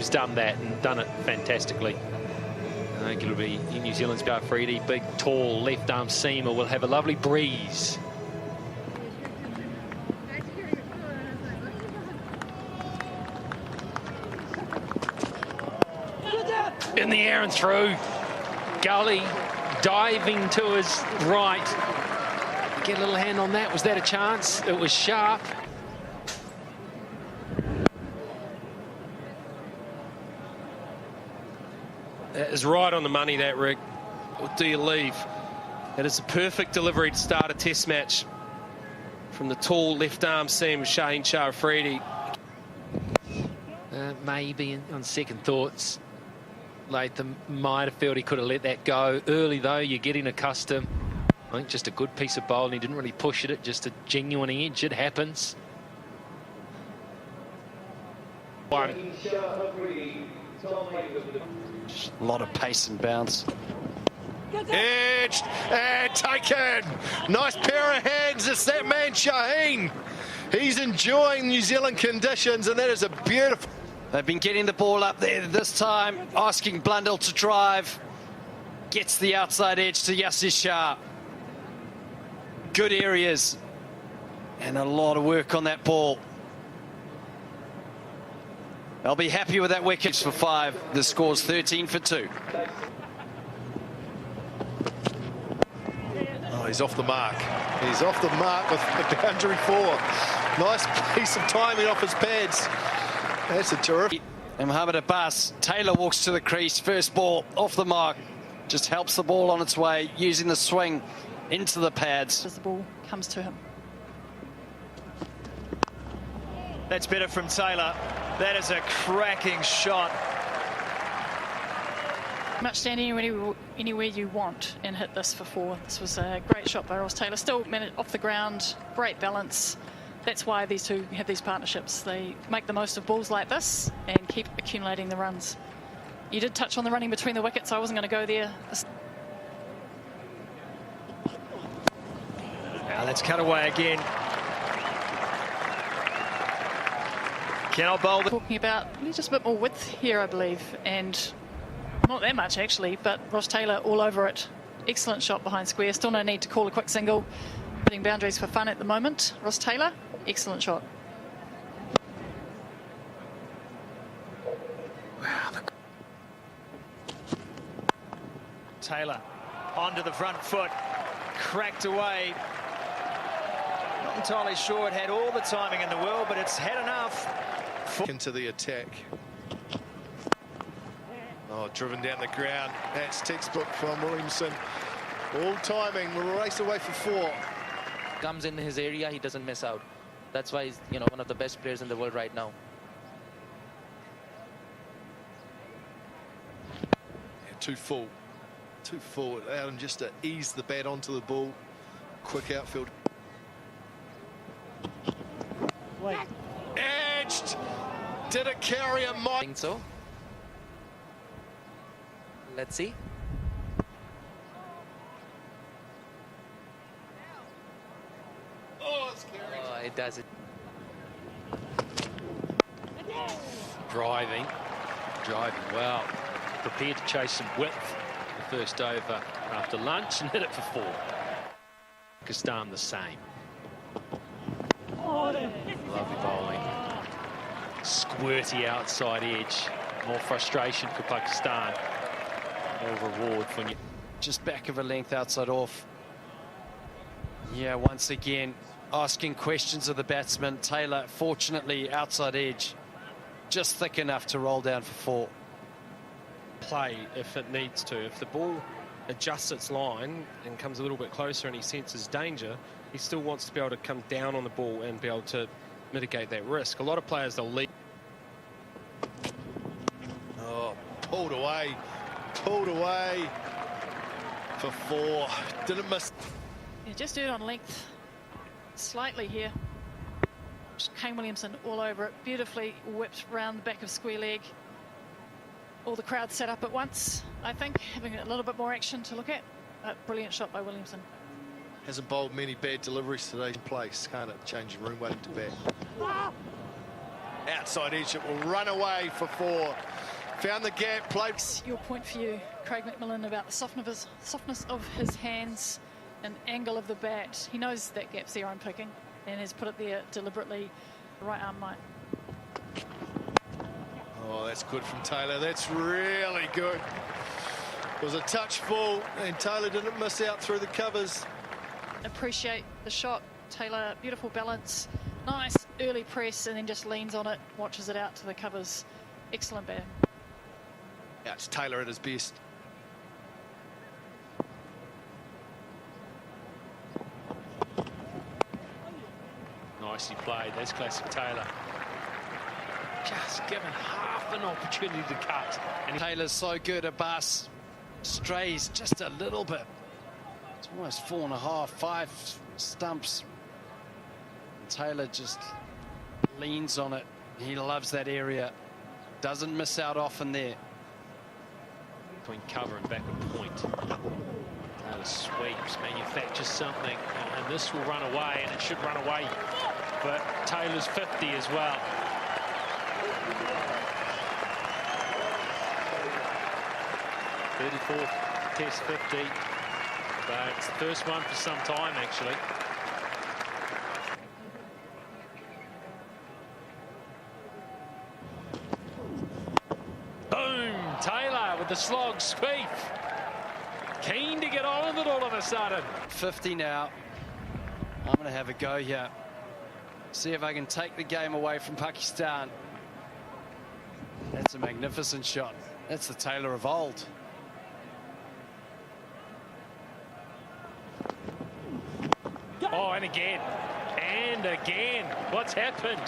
who's done that and done it fantastically. I think it'll be New Zealand's Garfredi, big, tall, left-arm seamer, will have a lovely breeze. In the air and through. Gully diving to his right. Get a little hand on that. Was that a chance? It was sharp. That is right on the money, that, Rick. Or do you leave? That is a perfect delivery to start a test match from the tall left-arm seam of Shaheen Garfredi. Maybe on second thoughts, Latham might have felt he could have let that go. Early, though, you're getting accustomed. I think just a good piece of bowling. He didn't really push it, just a genuine edge. It happens. A lot of pace and bounce. Edged and taken. Nice pair of hands. It's that man Shaheen. He's enjoying New Zealand conditions, and that is a beautiful. They've been getting the ball up there this time, asking Blundell to drive. Gets the outside edge to Yasir Shah. Good areas. And a lot of work on that ball. They'll be happy with that wicket for 5. The score's 13 for 2. Oh, he's off the mark. He's off the mark with the boundary 4. Nice piece of timing off his pads. That's a terrific. And Mohamed Abbas, Taylor walks to the crease. First ball off the mark. Just helps the ball on its way, using the swing into the pads. As the ball comes to him. That's better from Taylor. That is a cracking shot. Much stand anywhere you want and hit this for 4. This was a great shot by Ross Taylor. Still minute off the ground, great balance. That's why these two have these partnerships. They make the most of balls like this and keep accumulating the runs. You did touch on the running between the wickets. I wasn't going to go there. Now let's cut away again. Cannot bowl. Talking about just a bit more width here, I believe, and not that much actually, but Ross Taylor all over it. Excellent shot behind square. Still no need to call a quick single. Hitting boundaries for fun at the moment. Ross Taylor, excellent shot. Wow. Taylor onto the front foot, cracked away. Not entirely sure it had all the timing in the world, but it's had enough. Into the attack. Oh, driven down the ground. That's textbook from Williamson. All timing. We'll race away for 4. Comes in his area, he doesn't miss out. That's why he's, one of the best players in the world right now. Yeah, too full. Too full. It allowed him just to ease the bat onto the ball. Quick outfield. Wait. Edged. Did it carry a I think so. Let's see. Oh, it's carried. Oh, it does it. Driving well. Prepared to chase some width the first over after lunch and hit it for 4. Pakistan the same. Lovely bowling. Squirty outside edge. More frustration for Pakistan. More reward for you. Just back of a length outside off. Yeah, once again, asking questions of the batsman. Taylor, fortunately, outside edge. Just thick enough to roll down for 4. Play if it needs to. If the ball adjusts its line and comes a little bit closer and he senses danger, he still wants to be able to come down on the ball and be able to mitigate that risk. A lot of players, they'll lead. Oh, pulled away for 4. Didn't miss. Yeah, just do it on length slightly here. Just Kane Williamson all over it, beautifully whipped round the back of square leg. All the crowd set up at once, I think, having a little bit more action to look at. Brilliant shot by Williamson. Hasn't bowled many bad deliveries today in place. Can't it? Changing room, waiting to bat. Outside edge, it will run away for 4. Found the gap, played. Your point for you, Craig McMillan, about the softness of his hands and angle of the bat. He knows that gap's there, I'm picking, and has put it there deliberately. Right arm might. Oh, that's good from Taylor. That's really good. It was a touch full, and Taylor didn't miss out through the covers. Appreciate the shot, Taylor. Beautiful balance. Nice early press, and then just leans on it, watches it out to the covers. Excellent batting. Yeah, it's Taylor at his best. Nicely played. That's classic Taylor. Just given half an opportunity to cut. And Taylor's so good. Abbas strays just a little bit. It's almost 4.5, 5 stumps. And Taylor just leans on it. He loves that area. Doesn't miss out often there. between cover and backward point. Taylor sweeps, manufactures something, and this will run away, and it should run away. But Taylor's 50 as well. '34th Test 50, but it's the first one for some time actually. Boom! Taylor with the slog sweep. Keen to get on with it all of a sudden. 50 now. I'm going to have a go here. See if I can take the game away from Pakistan. That's a magnificent shot. That's the Taylor of old. Oh, and again. And again. What's happened?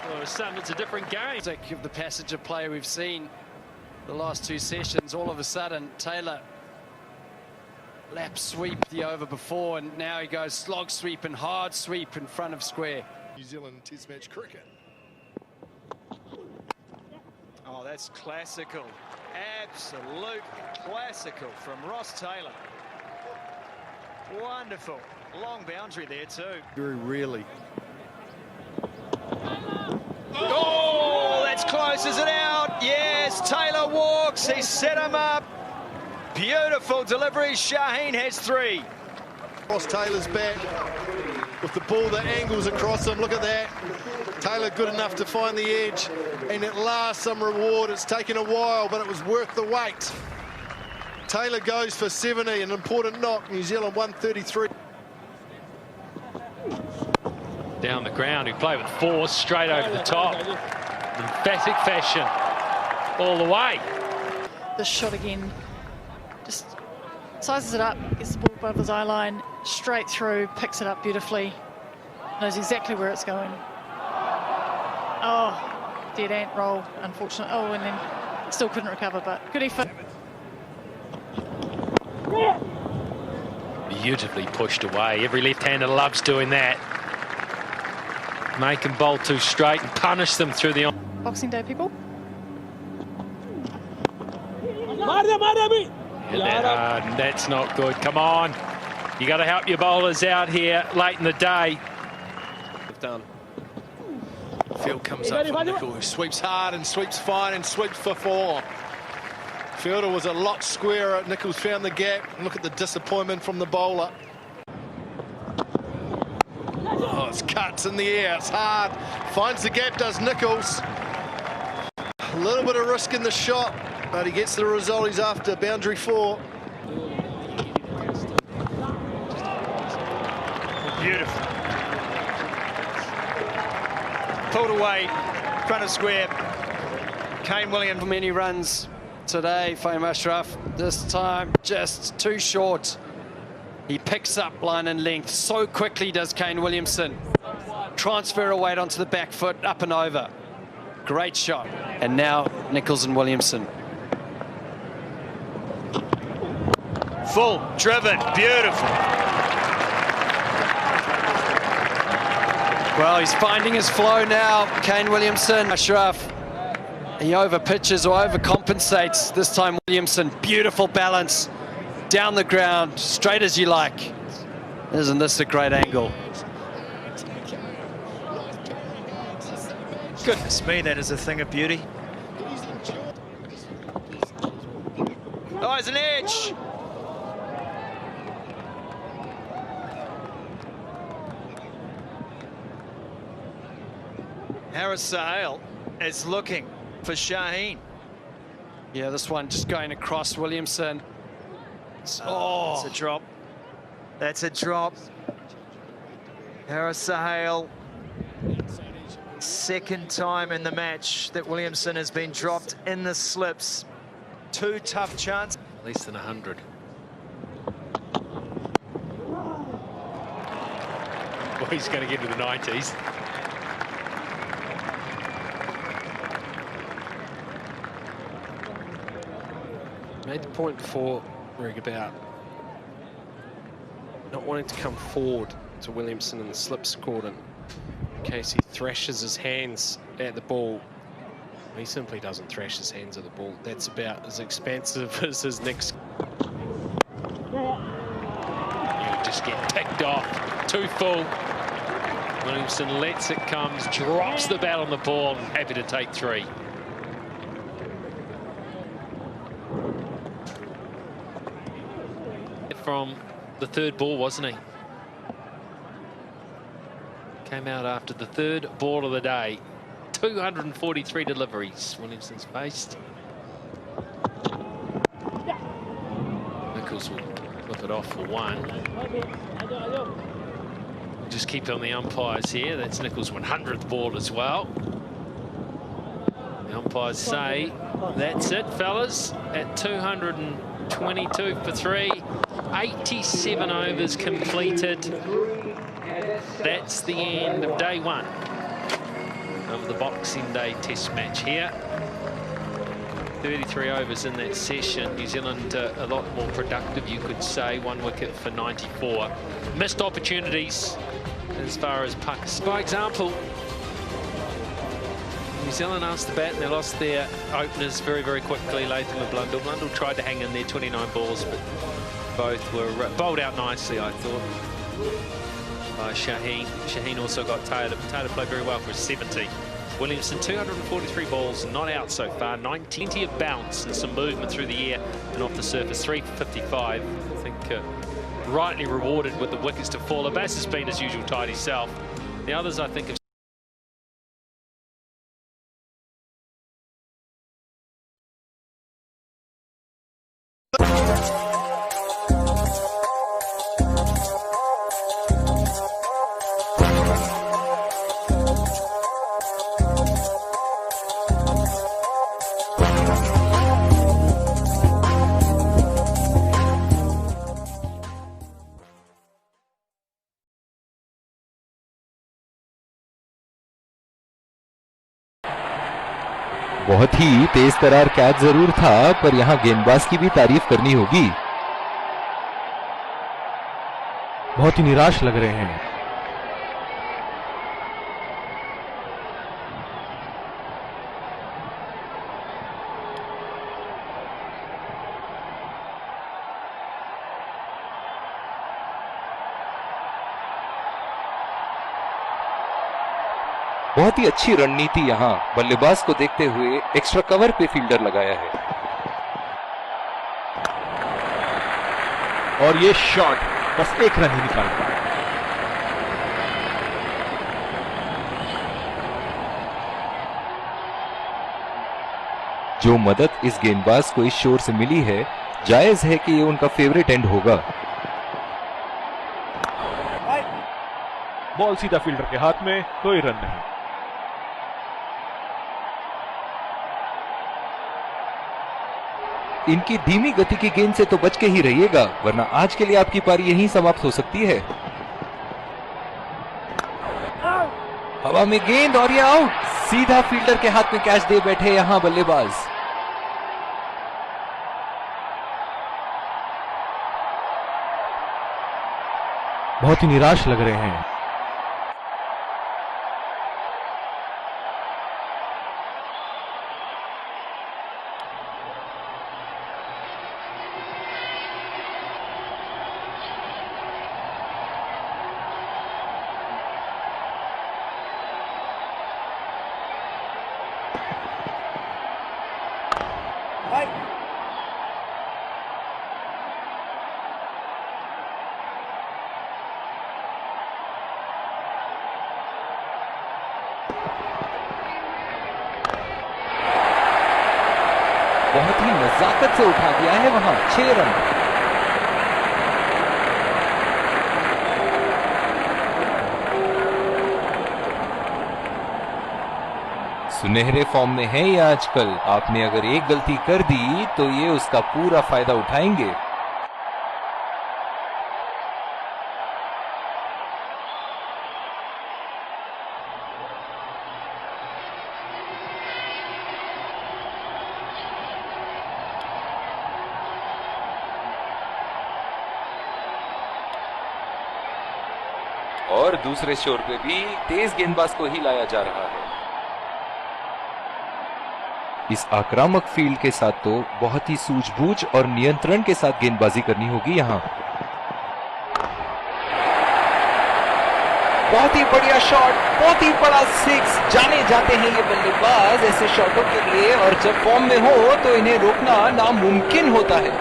All of a sudden, it's a different game. Of the passage of play we've seen the last two sessions, all of a sudden, Taylor lap sweep the over before, and now he goes slog sweep and hard sweep in front of square. New Zealand Test match cricket. Oh, that's classical. Absolutely classical from Ross Taylor. Wonderful. Long boundary there too. Very rarely. Oh, that's close, is it out? Yes, Taylor walks, he set him up. Beautiful delivery, Shaheen has 3. Ross Taylor's bat with the ball that angles across him. Look at that. Taylor good enough to find the edge, and at last some reward. It's taken a while, but it was worth the wait. Taylor goes for 70, an important knock. New Zealand 133. Down the ground, he played with force straight over the top. Emphatic fashion all the way. This shot again, just sizes it up, gets the ball above his eye line, straight through, picks it up beautifully, knows exactly where it's going. Oh, dead ant roll, unfortunate. Oh, and then still couldn't recover, but good effort. Beautifully pushed away. Every left-hander loves doing that. Make them bowl too straight and punish them through the... Boxing Day, people. Yeah, that's not good. Come on. You got to help your bowlers out here late in the day. Done. Field comes up for Nicol, who sweeps hard and sweeps fine and sweeps for 4. Fielder was a lot squarer. Nichols found the gap. Look at the disappointment from the bowler. Oh, it's cuts in the air. It's hard. Finds the gap, does Nichols. A little bit of risk in the shot, but he gets the result he's after. Boundary 4. Beautiful. Pulled away, front of square. Kane Williams. Many runs today, Fahim Ashraf. This time just too short. He picks up line and length so quickly, does Kane Williamson. Transfer a weight onto the back foot, up and over. Great shot. And now Nichols and Williamson. Full, driven, beautiful. Well, he's finding his flow now, Kane Williamson. Ashraf, he over pitches or overcompensates. This time Williamson, beautiful balance. Down the ground, straight as you like. Isn't this a great angle? Goodness me, that is a thing of beauty. Oh, it's an edge. Harris Sahel is looking for Shaheen. Yeah, this one just going across Williamson. Oh, it's a drop. That's a drop. Harris Sahel. Second time in the match that Williamson has been dropped in the slips. Two tough chances. Less than 100. Well, he's going to get to the 90s. Made the point before, Rig, about not wanting to come forward to Williamson in the slips cordon in case he thrashes his hands at the ball. He simply doesn't thrash his hands at the ball. That's about as expansive as his next. You just get picked off. Too full. Williamson lets it come, drops the bat on the ball, and happy to take 3. From the third ball, wasn't he? Came out after the third ball of the day. 243 deliveries Williamson's faced. Nichols will whip it off for 1. We'll just keep on the umpires here. That's Nichols' 100th ball as well. The umpires say that's it, fellas, at 222 for 3. 87 overs completed. That's the end of day 1 of the Boxing Day Test match here. 33 overs in that session. New Zealand a lot more productive, you could say. 1 wicket for 94. Missed opportunities as far as pucks. By example, New Zealand asked the bat and they lost their openers very, very quickly. Latham and Blundell. Blundell tried to hang in there, 29 balls, but both were bowled out nicely, I thought, by Shaheen. Shaheen also got Taylor. Taylor played very well for 70. Williamson, 243 balls, not out so far. 90 of bounce and some movement through the air and off the surface. 3 for 55. I think rightly rewarded with the wickets to fall. Abbas has been, as usual, tidy self. The others, I think, have बहुत ही तेज तरार catch जरूर था, पर यहां गेंदबाज की भी तारीफ करनी होगी। बहुत ही निराश लग रहे हैं। बहुत ही अच्छी रणनीति यहां बल्लेबाज को देखते हुए एक्स्ट्रा कवर पे फील्डर लगाया है। और ये शॉट बस 1 रन ही निकाल पाया। जो मदद इस गेंदबाज को इस शोर से मिली है, जायज है कि ये उनका फेवरेट एंड होगा। बॉल सीधा फील्डर के हाथ में, कोई रन नहीं। इनकी धीमी गति की गेंद से तो बच के ही रहिएगा, वरना आज के लिए आपकी पारी यहीं समाप्त हो सकती है। हवा में गेंद और ये आउट। सीधा फील्डर के हाथ में कैच दे बैठे यहां बल्लेबाज। बहुत ही निराश लग रहे हैं। बहुत ही नजाकत से उठा दिया है वहां 6 रन। सुनहरे फॉर्म में है ये आजकल। आपने अगर एक गलती कर दी तो ये उसका पूरा फायदा उठाएंगे। और दूसरे शोर पे भी तेज गेंदबाज को ही लाया जा रहा है। इस आक्रामक फील्ड के साथ तो बहुत ही सूझबूझ और नियंत्रण के साथ गेंदबाजी करनी होगी यहां। बहुत ही बढ़िया शॉट, बहुत ही बड़ा 6। जाने जाते हैं ये बल्लेबाज ऐसे शॉटों के लिए, और जब फॉर्म में हो तो इन्हें रोकना नामुमकिन होता है।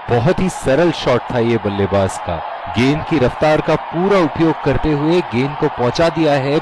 बहुत ही सरल शॉट था ये बल्लेबाज का। गेंद की रफ्तार का पूरा उपयोग करते हुए गेंद को पहुंचा दिया है।